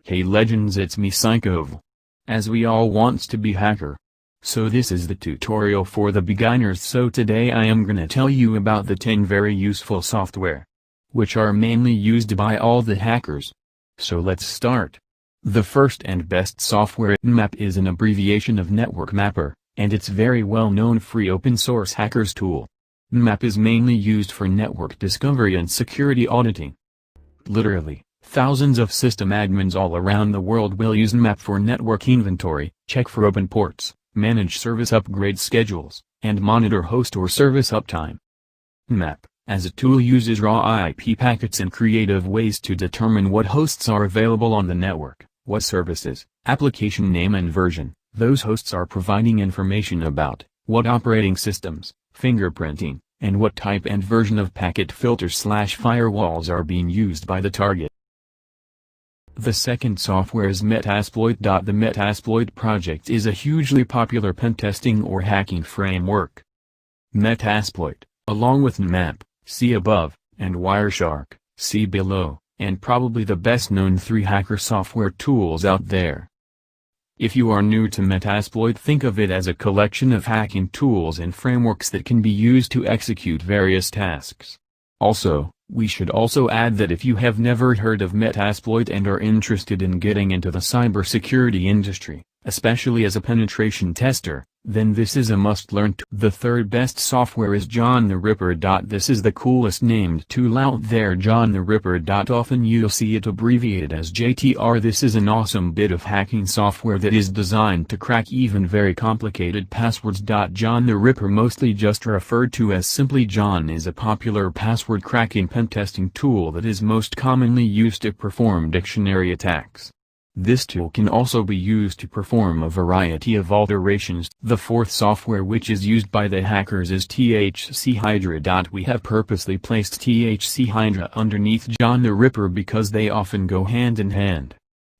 Hey legends, it's me Psychov. As we all wants to be hacker. So this is the tutorial for the beginners. So today I am gonna tell you about the 10 very useful software, which are mainly used by all the hackers. So let's start. The first and best software, Nmap, is an abbreviation of Network Mapper, and it's very well known free open source hackers tool. Nmap is mainly used for network discovery and security auditing. Literally, thousands of system admins all around the world will use Nmap for network inventory, check for open ports, manage service upgrade schedules, and monitor host or service uptime. Nmap, as a tool, uses raw IP packets in creative ways to determine what hosts are available on the network, what services, application name and version those hosts are providing information about, what operating systems, fingerprinting, and what type and version of packet filters/firewalls are being used by the target. The second software is Metasploit. The Metasploit project is a hugely popular pentesting or hacking framework. Metasploit, along with Nmap, see above, and Wireshark, see below, and probably the best known 3 hacker software tools out there. If you are new to Metasploit, think of it as a collection of hacking tools and frameworks that can be used to execute various tasks. Also, we should also add that if you have never heard of Metasploit and are interested in getting into the cybersecurity industry, especially as a penetration tester, then this is a must-learn tool. The third best software is John the Ripper. This is the coolest named tool out there, John the Ripper. Often you'll see it abbreviated as JTR. This is an awesome bit of hacking software that is designed to crack even very complicated passwords. John the Ripper, mostly just referred to as simply John, is a popular password cracking pentesting tool that is most commonly used to perform dictionary attacks. This tool can also be used to perform a variety of alterations. The fourth software which is used by the hackers is tedx hydra. We have purposely placed tedx hydra underneath John the Ripper because they often go hand in hand.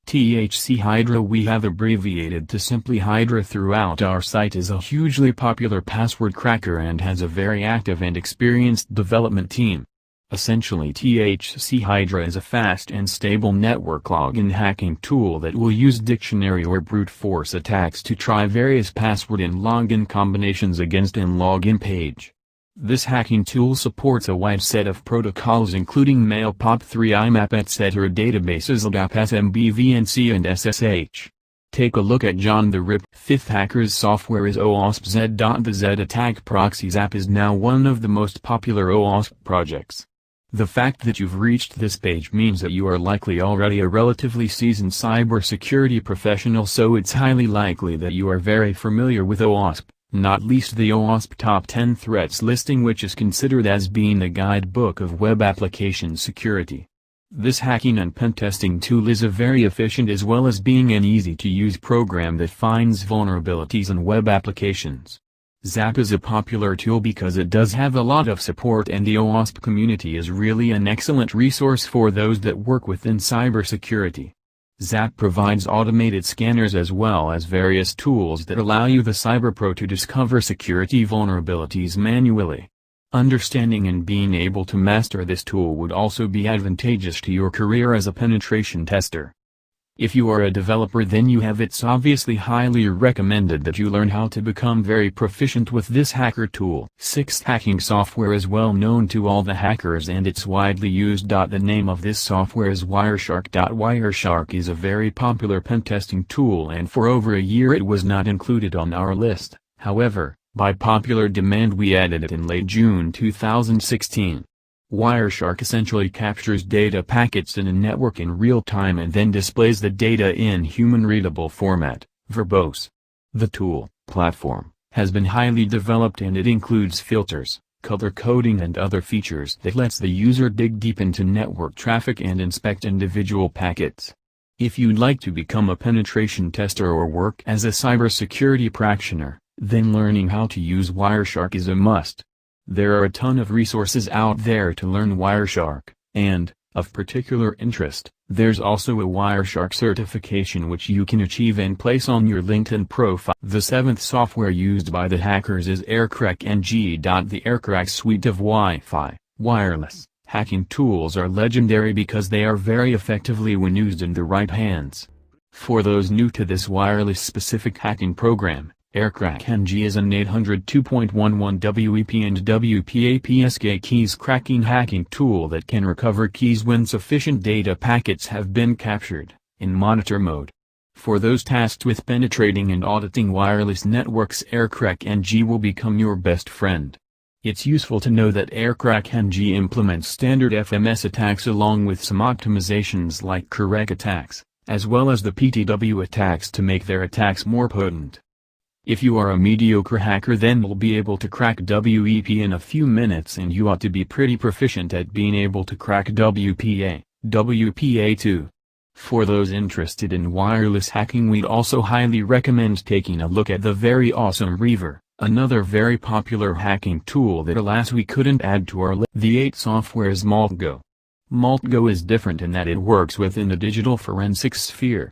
tedx hydra we have abbreviated to simply Hydra throughout our site, is a hugely popular password cracker and has a very active and experienced development team. Essentially, tedx hydra is a fast and stable network login hacking tool that will use dictionary or brute force attacks to try various password and login combinations against an login page. This hacking tool supports a wide set of protocols including mail, POP3, IMAP, etc., databases, LDAP, SMB, VNC, and SSH. Take a look at John the Ripper. Fifth hacker's software is OWASP-Z. The Z Attack Proxies app is now one of the most popular OWASP projects. The fact that you've reached this page means that you are likely already a relatively seasoned cybersecurity professional, so it's highly likely that you are very familiar with OWASP, not least the OWASP Top 10 Threats listing, which is considered as being the guidebook of web application security. This hacking and pentesting tool is a very efficient as well as being an easy-to-use program that finds vulnerabilities in web applications. ZAP is a popular tool because it does have a lot of support, and the OWASP community is really an excellent resource for those that work within cybersecurity. ZAP provides automated scanners as well as various tools that allow you, the cyberpro, to discover security vulnerabilities manually. Understanding and being able to master this tool would also be advantageous to your career as a penetration tester. If you are a developer, then it's obviously highly recommended that you learn how to become very proficient with this hacker tool. Sixth hacking software is well known to all the hackers and it's widely used. The name of this software is Wireshark. Wireshark is a very popular pentesting tool, and for over a year it was not included on our list. However, by popular demand we added it in late June 2016. Wireshark essentially captures data packets in a network in real time and then displays the data in human-readable format, verbose. The tool, platform, has been highly developed and it includes filters, color coding and other features that lets the user dig deep into network traffic and inspect individual packets. If you'd like to become a penetration tester or work as a cybersecurity practitioner, then learning how to use Wireshark is a must. There are a ton of resources out there to learn Wireshark, and, of particular interest, there's also a Wireshark certification which you can achieve and place on your LinkedIn profile. The seventh software used by the hackers is AirCrack NG. The AirCrack suite of Wi-Fi, wireless, Hacking tools are legendary because they are very effectively when used in the right hands. For those new to this wireless-specific hacking program, AirCrackNG is an 802.11 WEP and WPAPSK keys cracking hacking tool that can recover keys when sufficient data packets have been captured, in monitor mode. For those tasked with penetrating and auditing wireless networks, AirCrackNG will become your best friend. It's useful to know that AirCrackNG implements standard FMS attacks along with some optimizations like correct attacks, as well as the PTW attacks to make their attacks more potent. If you are a mediocre hacker, then you'll be able to crack WEP in a few minutes, and you ought to be pretty proficient at being able to crack WPA too. For those interested in wireless hacking, we'd also highly recommend taking a look at the very awesome Reaver, another very popular hacking tool that alas we couldn't add to our list. The 8 software's MaltGo. MaltGo is different in that it works within the digital forensics sphere.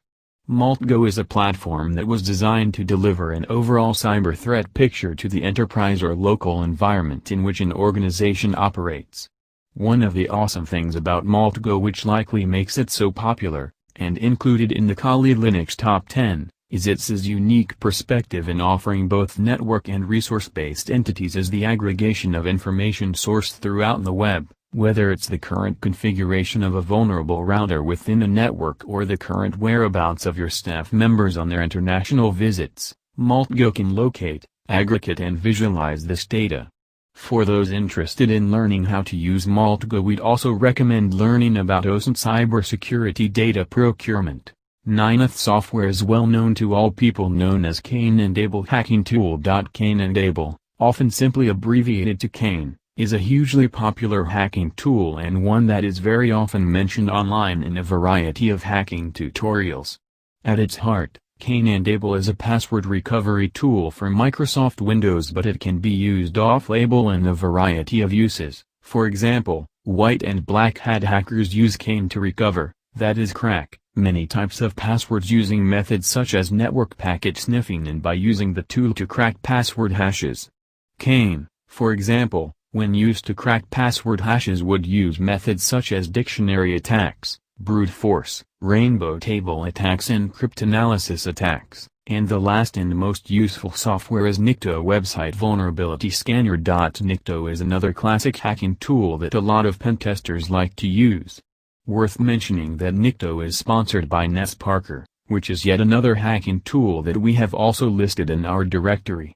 MaltGo is a platform that was designed to deliver an overall cyber threat picture to the enterprise or local environment in which an organization operates. One of the awesome things about MaltGo, which likely makes it so popular, and included in the Kali Linux Top 10, is its unique perspective in offering both network and resource-based entities as the aggregation of information sourced throughout the web. Whether it's the current configuration of a vulnerable router within a network or the current whereabouts of your staff members on their international visits, MaltGo can locate, aggregate and visualize this data. For those interested in learning how to use MaltGo, we'd also recommend learning about OSINT cybersecurity data procurement. 9th software is well known to all people, known as Kane-Enable hacking tool. Kane-Enable, often simply abbreviated to Kane, is a hugely popular hacking tool and one that is very often mentioned online in a variety of hacking tutorials. At its heart, Kane-Enable is a password recovery tool for Microsoft Windows, but it can be used off-label in a variety of uses. For example, white and black hat hackers use Kane to recover, that is crack, many types of passwords using methods such as network packet sniffing and by using the tool to crack password hashes. Kane, for example, when used to crack password hashes, would use methods such as dictionary attacks, brute force, rainbow table attacks and cryptanalysis attacks, and the last and most useful software is Nikto website vulnerability scanner. Nikto is another classic hacking tool that a lot of pentesters like to use. Worth mentioning that Nikto is sponsored by NetSparker, which is yet another hacking tool that we have also listed in our directory.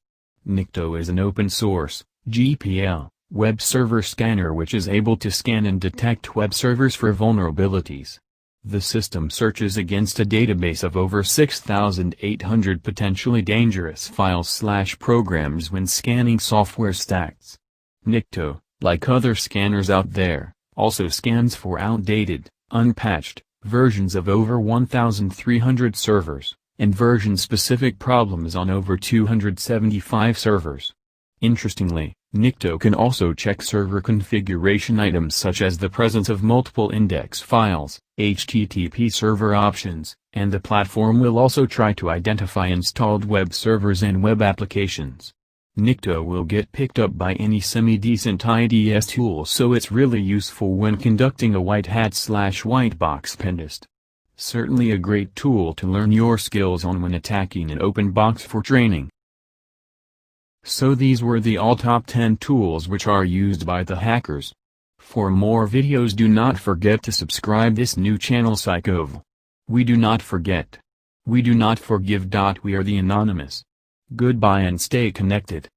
Nikto is an open source, GPL, web server scanner which is able to scan and detect web servers for vulnerabilities. The system searches against a database of over 6,800 potentially dangerous files/programs when scanning software stacks. Nikto, like other scanners out there, also scans for outdated, unpatched, versions of over 1,300 servers, and version-specific problems on over 275 servers. Interestingly, Nikto can also check server configuration items such as the presence of multiple index files, HTTP server options, and the platform will also try to identify installed web servers and web applications. Nikto will get picked up by any semi-decent IDS tool, so it's really useful when conducting a white hat/white box pentest. Certainly a great tool to learn your skills on when attacking an open box for training. So these were the all top 10 tools which are used by the hackers. For more videos, do not forget to subscribe this new channel Psychov. We do not forget. We do not forgive. We are the Anonymous. Goodbye and stay connected.